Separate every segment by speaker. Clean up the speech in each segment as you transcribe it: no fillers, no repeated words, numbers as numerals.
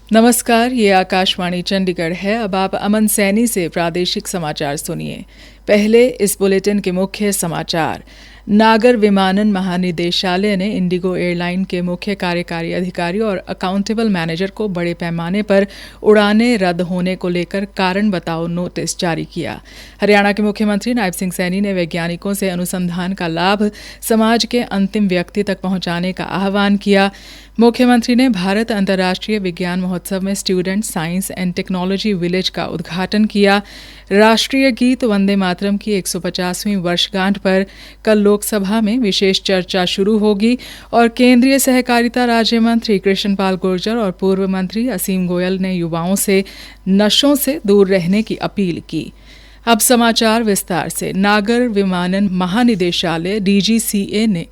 Speaker 1: नमस्कार, ये आकाशवाणी चंडीगढ़ है। अब आप अमन सैनी से प्रादेशिक समाचार सुनिए। पहले इस बुलेटिन के मुख्य समाचार। नागर विमानन महानिदेशालय ने इंडिगो एयरलाइन के मुख्य कार्यकारी अधिकारी और अकाउंटेबल मैनेजर को बड़े पैमाने पर उड़ानें रद्द होने को लेकर कारण बताओ नोटिस जारी किया। हरियाणा के मुख्यमंत्री नायब सिंह सैनी ने वैज्ञानिकों से अनुसंधान का लाभ समाज के अंतिम व्यक्ति तक पहुंचाने का आह्वान किया। मुख्यमंत्री ने भारत अंतर्राष्ट्रीय विज्ञान महोत्सव में student science and technology village का उद्घाटन किया। राष्ट्रीय गीत वंदे मातरम की 150वीं वर्षगांठ पर कल लोकसभा में विशेष चर्चा शुरू होगी और केंद्रीय सहकारिता राज्य मंत्री कृष्ण पाल गुर्जर और पूर्व मंत्री असीम गोयल ने युवाओं से नशों से दूर रहने की अपील की। अब समाचार विस्तार से। नागर विमानन महानिदेशालय DGCA ने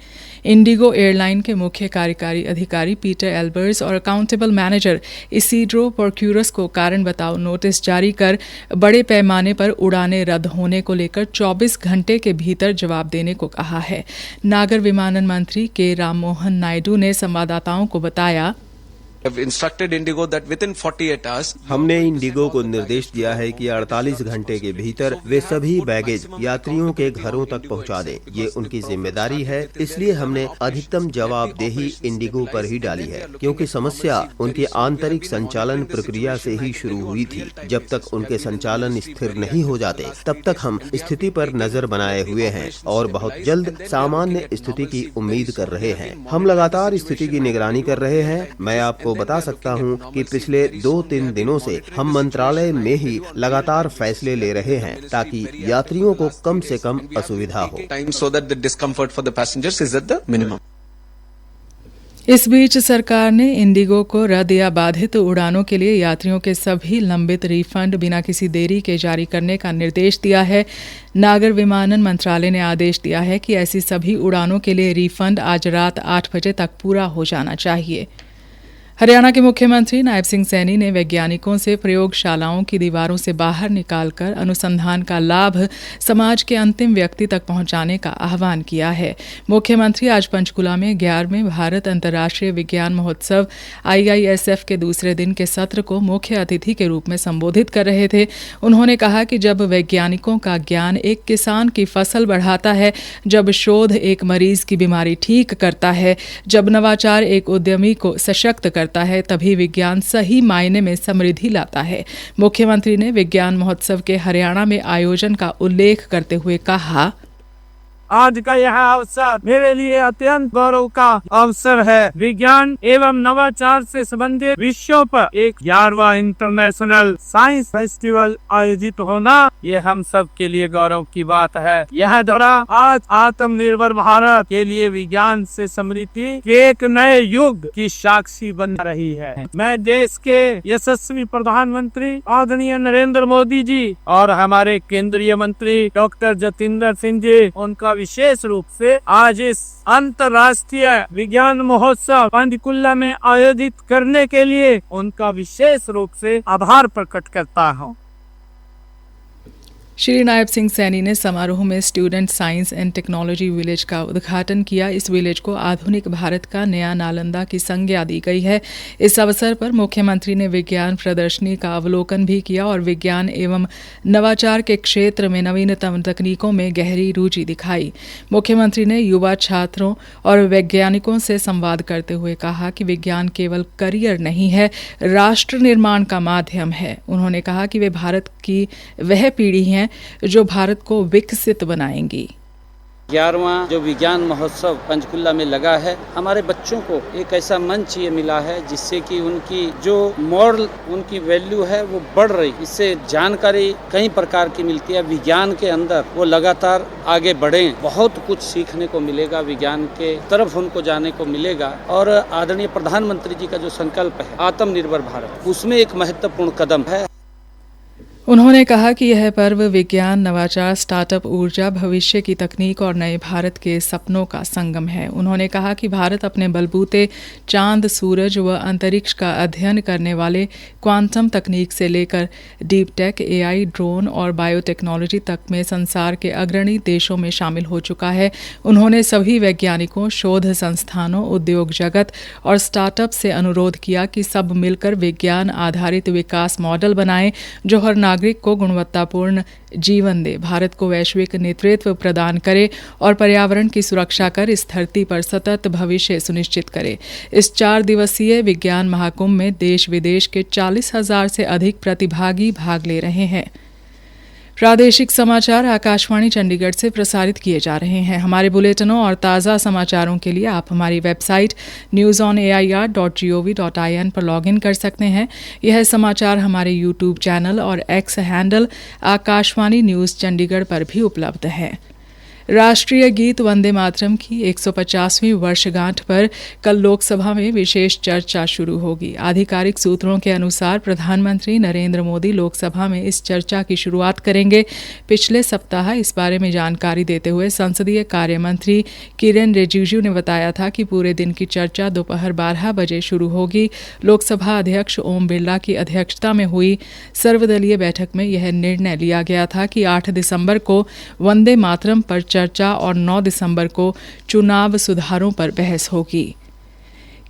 Speaker 1: इंडिगो एयरलाइन के मुख्य कार्यकारी अधिकारी पीटर एल्बर्स और अकाउंटेबल मैनेजर इसीड्रो पर्क्यूरस को कारण बताओ नोटिस जारी कर बड़े पैमाने पर उड़ानें रद्द होने को लेकर 24 घंटे के भीतर जवाब देने को कहा है। नागर विमानन मंत्री के राममोहन नायडू ने संवाददाताओं को बताया,
Speaker 2: हमने इंडिगो को निर्देश दिया है कि 48 घंटे के भीतर वे सभी बैगेज यात्रियों के घरों तक पहुंचा दें। ये उनकी जिम्मेदारी है, इसलिए हमने अधिकतम जवाबदेही इंडिगो पर ही डाली है, क्योंकि समस्या उनकी आंतरिक संचालन प्रक्रिया से ही शुरू हुई थी। जब तक उनके संचालन स्थिर नहीं हो जाते, तब तक हम स्थिति पर नजर बनाए हुए हैं और बहुत जल्द सामान्य स्थिति की उम्मीद कर रहे हैं। हम लगातार स्थिति की निगरानी कर रहे हैं। मैं आपको बता सकता हूं कि पिछले 2-3 दिनों से हम मंत्रालय में ही लगातार फैसले ले रहे हैं ताकि यात्रियों को कम से कम असुविधा हो।
Speaker 1: इस बीच सरकार ने इंडिगो को रद्द या बाधित उड़ानों के लिए यात्रियों के सभी लंबित रिफंड बिना किसी देरी के जारी करने का निर्देश दिया है। नागर विमानन मंत्रालय ने आदेश दिया है कि ऐसी सभी उड़ानों के लिए रिफंड आज रात 8 बजे तक पूरा हो जाना चाहिए। हरियाणा के मुख्यमंत्री नायब सिंह सैनी ने वैज्ञानिकों से प्रयोगशालाओं की दीवारों से बाहर निकालकर अनुसंधान का लाभ समाज के अंतिम व्यक्ति तक पहुंचाने का आह्वान किया है। मुख्यमंत्री आज पंचकुला में 11वें भारत अंतर्राष्ट्रीय विज्ञान महोत्सव IISF के दूसरे दिन के सत्र को मुख्य अतिथि के रूप में संबोधित कर रहे थे। उन्होंने कहा कि जब वैज्ञानिकों का ज्ञान एक किसान की फसल बढ़ाता है, जब शोध एक मरीज की बीमारी ठीक करता है, जब नवाचार एक उद्यमी को सशक्त करता है, तभी विज्ञान सही मायने में समृद्धि लाता है। मुख्यमंत्री ने विज्ञान महोत्सव के हरियाणा में आयोजन का उल्लेख करते हुए कहा,
Speaker 3: आज का यह अवसर मेरे लिए अत्यंत गौरव का अवसर है। विज्ञान एवं नवाचार से संबंधित विषयों पर एक 11वां इंटरनेशनल साइंस फेस्टिवल आयोजित होना, ये हम सब के लिए गौरव की बात है। यह दौरा आज आत्मनिर्भर भारत के लिए विज्ञान से समृद्धि के एक नए युग की साक्षी बन रही है। मैं देश के यशस्वी प्रधानमंत्री आदरणीय नरेंद्र मोदी जी और हमारे केंद्रीय मंत्री डॉक्टर जितेंद्र सिंह जी, उनका विशेष रूप से आज इस अंतर्राष्ट्रीय विज्ञान महोत्सव पंचकुला में आयोजित करने के लिए उनका विशेष रूप से आभार प्रकट करता हूँ।
Speaker 1: श्री नायब सिंह सैनी ने समारोह में student science and technology village का उद्घाटन किया। इस विलेज को आधुनिक भारत का नया नालंदा की संज्ञा दी गई है। इस अवसर पर मुख्यमंत्री ने विज्ञान प्रदर्शनी का अवलोकन भी किया और विज्ञान एवं नवाचार के क्षेत्र में नवीनतम तकनीकों में गहरी रुचि दिखाई। मुख्यमंत्री ने युवा छात्रों और वैज्ञानिकों से संवाद करते हुए कहा कि विज्ञान केवल करियर नहीं है, राष्ट्र निर्माण का माध्यम है। उन्होंने कहा कि वे भारत की वह पीढ़ी हैं जो भारत को विकसित बनाएंगी।
Speaker 4: 11वां जो विज्ञान महोत्सव पंचकुला में लगा है, हमारे बच्चों को एक ऐसा मंच ये मिला है जिससे कि उनकी जो मॉरल, उनकी वैल्यू है वो बढ़ रही। इससे जानकारी कई प्रकार की मिलती है। विज्ञान के अंदर वो लगातार आगे बढ़ें, बहुत कुछ सीखने को मिलेगा, विज्ञान के तरफ उनको जाने को मिलेगा। और आदरणीय प्रधानमंत्री जी का जो संकल्प है आत्मनिर्भर भारत, उसमें एक महत्वपूर्ण कदम है।
Speaker 1: उन्होंने कहा कि यह पर्व विज्ञान, नवाचार, स्टार्टअप, ऊर्जा, भविष्य की तकनीक और नए भारत के सपनों का संगम है। उन्होंने कहा कि भारत अपने बलबूते चांद, सूरज व अंतरिक्ष का अध्ययन करने वाले क्वांटम तकनीक से लेकर डीप टेक, एआई, ड्रोन और बायोटेक्नोलॉजी तक में संसार के अग्रणी देशों में शामिल हो चुका है। उन्होंने सभी वैज्ञानिकों, शोध संस्थानों, उद्योग जगत और स्टार्टअप से अनुरोध किया कि सब मिलकर विज्ञान आधारित विकास मॉडल बनाएं जो हर नागरिक को गुणवत्तापूर्ण जीवन दे, भारत को वैश्विक नेतृत्व प्रदान करे और पर्यावरण की सुरक्षा कर इस धरती पर सतत भविष्य सुनिश्चित करे। इस 4 दिवसीय विज्ञान महाकुंभ में देश विदेश के 40,000 से अधिक प्रतिभागी भाग ले रहे हैं। प्रादेशिक समाचार आकाशवाणी चंडीगढ़ से प्रसारित किए जा रहे हैं। हमारे बुलेटिनों और ताज़ा समाचारों के लिए आप हमारी वेबसाइट newsonair.gov.in पर लॉगिन कर सकते हैं। यह समाचार हमारे यूट्यूब चैनल और x handle Akashvani news Chandigarh पर भी उपलब्ध है। राष्ट्रीय गीत वंदे मातरम की 150वीं वर्षगांठ पर कल लोकसभा में विशेष चर्चा शुरू होगी। आधिकारिक सूत्रों के अनुसार प्रधानमंत्री नरेंद्र मोदी लोकसभा में इस चर्चा की शुरुआत करेंगे। पिछले सप्ताह इस बारे में जानकारी देते हुए संसदीय कार्य मंत्री किरेन रिजिजू ने बताया था कि पूरे दिन की चर्चा दोपहर 12 बजे शुरू होगी। लोकसभा अध्यक्ष ओम बिरला की अध्यक्षता में हुई सर्वदलीय बैठक में यह निर्णय लिया गया था कि 8 दिसंबर को वंदे मातरम पर चर्चा और 9 दिसंबर को चुनाव सुधारों पर बहस होगी।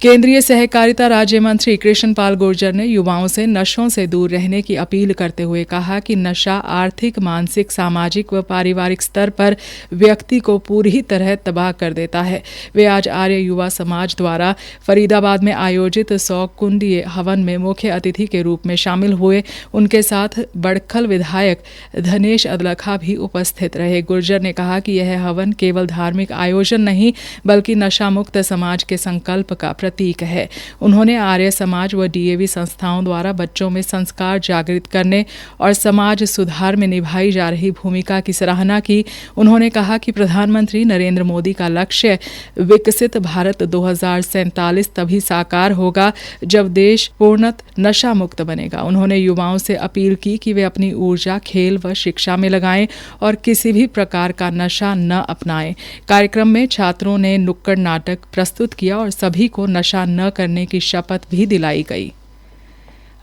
Speaker 1: केंद्रीय सहकारिता राज्य मंत्री कृष्ण पाल गुर्जर ने युवाओं से नशों से दूर रहने की अपील करते हुए कहा कि नशा आर्थिक, मानसिक, सामाजिक व पारिवारिक स्तर पर व्यक्ति को पूरी तरह तबाह कर देता है। वे आज आर्य युवा समाज द्वारा फरीदाबाद में आयोजित 100 कुंडीय हवन में मुख्य अतिथि के रूप में शामिल हुए। उनके साथ बड़खल विधायक धनेश अदलखा भी उपस्थित रहे। गुर्जर ने कहा कि यह हवन केवल धार्मिक आयोजन नहीं बल्कि नशा मुक्त समाज के संकल्प का प्रतीक है। उन्होंने आर्य समाज व डीएवी संस्थाओं द्वारा बच्चों में संस्कार जागृत करने और समाज सुधार में निभाई जा रही भूमिका की सराहना की। उन्होंने कहा कि प्रधानमंत्री नरेंद्र मोदी का लक्ष्य विकसित भारत 2047 तभी साकार होगा जब देश पूर्णतः नशा मुक्त बनेगा। उन्होंने युवाओं से अपील की कि वे अपनी ऊर्जा खेल व शिक्षा में लगाएं और किसी भी प्रकार का नशा न अपनाएं। कार्यक्रम में छात्रों ने नुक्कड़ नाटक प्रस्तुत किया और सभी को नशा न करने की शपथ भी दिलाई गई।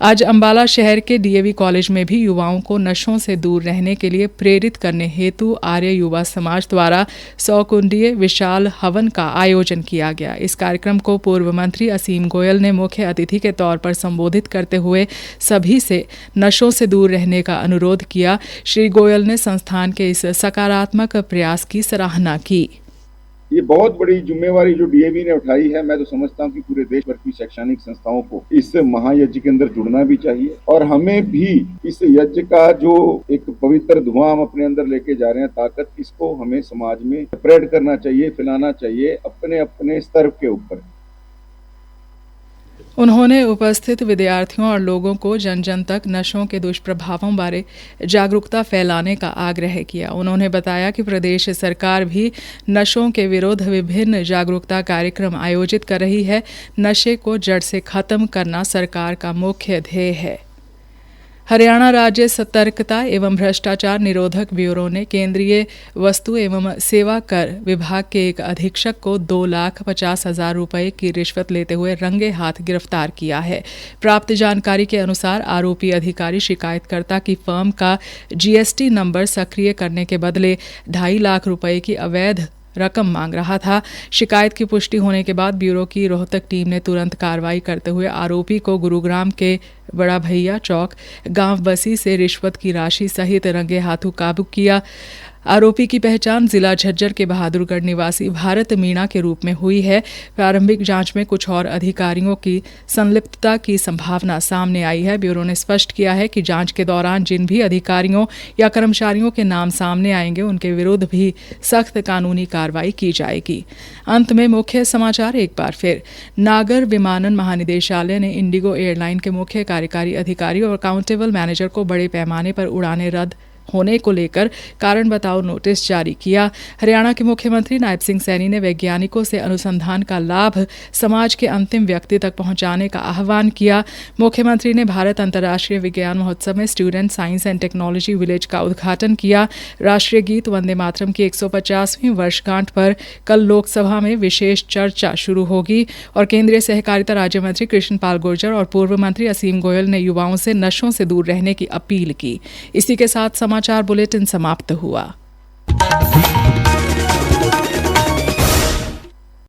Speaker 1: आज अंबाला शहर के डीएवी कॉलेज में भी युवाओं को नशों से दूर रहने के लिए प्रेरित करने हेतु आर्य युवा समाज द्वारा 100 कुंडीय विशाल हवन का आयोजन किया गया। इस कार्यक्रम को पूर्व मंत्री असीम गोयल ने मुख्य अतिथि के तौर पर संबोधित करते हुए सभी से नशों से दूर रहने का अनुरोध किया। श्री गोयल ने संस्थान के इस सकारात्मक प्रयास की सराहना की।
Speaker 5: ये बहुत बड़ी जिम्मेवारी जो डीएवी ने उठाई है। मैं तो समझता हूँ कि पूरे देश भर की शैक्षणिक संस्थाओं को इस महायज्ञ के अंदर जुड़ना भी चाहिए और हमें भी इस यज्ञ का जो एक पवित्र धुआं हम अपने अंदर लेके जा रहे हैं, ताकत, इसको हमें समाज में स्प्रेड करना चाहिए, फैलाना चाहिए अपने अपने स्तर के ऊपर।
Speaker 1: उन्होंने उपस्थित विद्यार्थियों और लोगों को जन जन तक नशों के दुष्प्रभावों बारे जागरूकता फैलाने का आग्रह किया। उन्होंने बताया कि प्रदेश सरकार भी नशों के विरुद्ध विभिन्न जागरूकता कार्यक्रम आयोजित कर रही है। नशे को जड़ से खत्म करना सरकार का मुख्य ध्યેय है। हरियाणा राज्य सतर्कता एवं भ्रष्टाचार निरोधक ब्यूरो ने केंद्रीय वस्तु एवं सेवा कर विभाग के एक अधीक्षक को 2,50,000 रुपए की रिश्वत लेते हुए रंगे हाथ गिरफ्तार किया है। प्राप्त जानकारी के अनुसार आरोपी अधिकारी शिकायतकर्ता की फर्म का जीएसटी नंबर सक्रिय करने के बदले 2.5 लाख रुपए की अवैध रकम मांग रहा था। शिकायत की पुष्टि होने के बाद ब्यूरो की रोहतक टीम ने तुरंत कार्रवाई करते हुए आरोपी को गुरुग्राम के बड़ा भैया चौक गांव बसी से रिश्वत की राशि सहित रंगे हाथों काबू किया। आरोपी की पहचान जिला झज्जर के बहादुरगढ़ निवासी भारत मीणा के रूप में हुई है। प्रारंभिक जांच में कुछ और अधिकारियों की संलिप्तता की संभावना सामने आई है। ब्यूरो ने स्पष्ट किया है कि जांच के दौरान जिन भी अधिकारियों या कर्मचारियों के नाम सामने आएंगे उनके विरुद्ध भी सख्त कानूनी कार्रवाई की जाएगी। अंत में मुख्य समाचार एक बार फिर। नागर विमानन महानिदेशालय ने इंडिगो एयरलाइन के मुख्य कार्यकारी अधिकारी और अकाउंटेबल मैनेजर को बड़े पैमाने पर उड़ानें रद्द होने को लेकर कारण बताओ नोटिस जारी किया। हरियाणा के मुख्यमंत्री नायब सिंह सैनी ने वैज्ञानिकों से अनुसंधान का लाभ समाज के अंतिम व्यक्ति तक पहुंचाने का आह्वान किया। मुख्यमंत्री ने भारत अंतर्राष्ट्रीय विज्ञान महोत्सव में student science and technology village का उद्घाटन किया। राष्ट्रीय गीत वंदे मातरम की 150वीं वर्षगांठ पर कल लोकसभा में विशेष चर्चा शुरू होगी और केंद्रीय सहकारिता राज्य मंत्री कृष्ण पाल गुर्जर और पूर्व मंत्री असीम गोयल ने युवाओं से नशों से दूर रहने की अपील की। इसी के साथ समाचार बुलेटिन समाप्त हुआ।